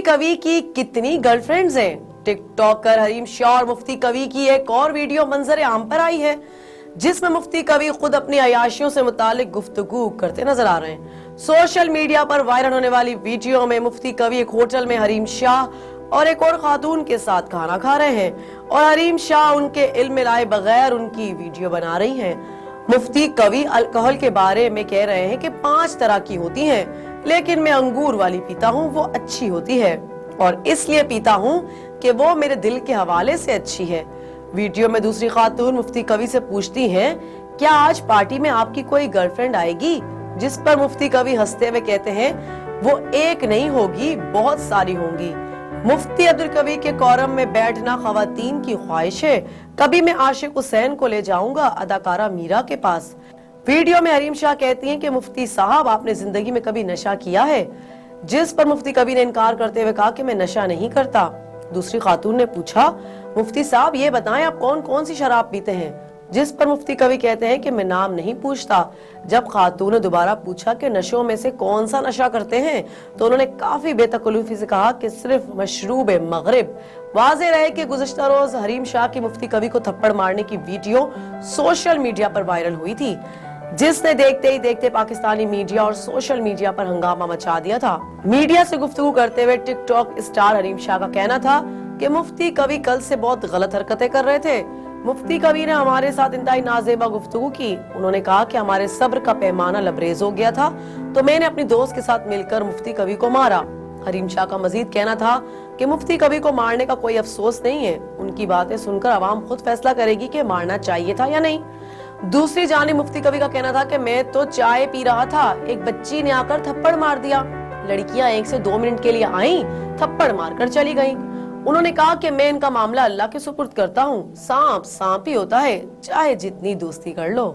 कवि की कितनी गर्लफ्रेंड्स हैं। टिकटॉकर हरीम शाह और मुफ्ती कवि की एक और वीडियो मंजर आम पर आई है, जिसमें मुफ्ती कवि खुद अपनी अयाशियों से मुतालिक गुफ्तगू करते नजर आ रहे हैं। सोशल मीडिया पर वायरल होने वाली वीडियो में मुफ्ती कवि एक होटल में हरीम शाह और एक और खातून के साथ खाना खा रहे हैं और हरीम शाह उनके इल्म में लाए बगैर उनकी वीडियो बना रही हैं। मुफ्ती कवि अल्कोहल के बारे में कह रहे हैं कि 5 तरह की होती हैं, लेकिन मैं अंगूर वाली पीता हूँ, वो अच्छी होती है और इसलिए पीता हूँ कि वो मेरे दिल के हवाले से अच्छी है। वीडियो में दूसरी खातून मुफ्ती कवि से पूछती हैं, क्या आज पार्टी में आपकी कोई गर्लफ्रेंड आएगी? जिस पर मुफ्ती कवि हंसते हुए कहते हैं, वो एक नहीं होगी, बहुत सारी होंगी। मुफ्ती अब्दुल कवि के कोरम में बैठना खवातीन की ख्वाहिश है, कभी मैं आशिक हुसैन को ले जाऊंगा अदाकारा मीरा के पास। वीडियो में हरीम शाह कहती हैं कि मुफ्ती साहब, आपने जिंदगी में कभी नशा किया है? जिस पर मुफ्ती कवि ने इनकार करते हुए कहा कि मैं नशा नहीं करता। दूसरी खातून ने पूछा, मुफ्ती साहब ये बताएं आप कौन कौन सी शराब पीते हैं? जिस पर मुफ्ती कवि कहते हैं कि मैं नाम नहीं पूछता। जब खातून ने दोबारा पूछा कि नशों में से कौन सा नशा करते हैं, तो उन्होंने काफी बेतकल्लुफी से कहा कि सिर्फ मशरूब मगरिब। वाज़ेह रहे कि गुज़िश्ता रोज हरीम शाह की मुफ्ती कवि को थप्पड़ मारने की वीडियो सोशल मीडिया पर वायरल हुई थी, जिसने देखते ही देखते पाकिस्तानी मीडिया और सोशल मीडिया पर हंगामा मचा दिया था। मीडिया से गुफ्तगू करते हुए टिकटॉक स्टार हरीम शाह का कहना था कि मुफ्ती कवि कल से बहुत गलत हरकतें कर रहे थे। मुफ्ती कवि ने हमारे साथ इंतहाई नाजेबा गुफ्तगू की। उन्होंने कहा कि हमारे सब्र का पैमाना लबरेज हो गया था, तो मैंने अपनी दोस्त के साथ मिलकर मुफ्ती कवि को मारा। हरीम शाह का मजीद कहना था कि मुफ्ती कवि को मारने का कोई अफसोस नहीं है, उनकी बातें सुनकर आवाम खुद फैसला करेगी कि मारना चाहिए था या नहीं। दूसरी जानिब मुफ्ती कवि का कहना था कि मैं तो चाय पी रहा था, एक बच्ची ने आकर थप्पड़ मार दिया। लड़कियां 1 से 2 मिनट के लिए आईं, थप्पड़ मारकर चली गईं। उन्होंने कहा कि मैं इनका मामला अल्लाह के सुपुर्द करता हूँ, सांप सांप ही होता है, चाहे जितनी दोस्ती कर लो।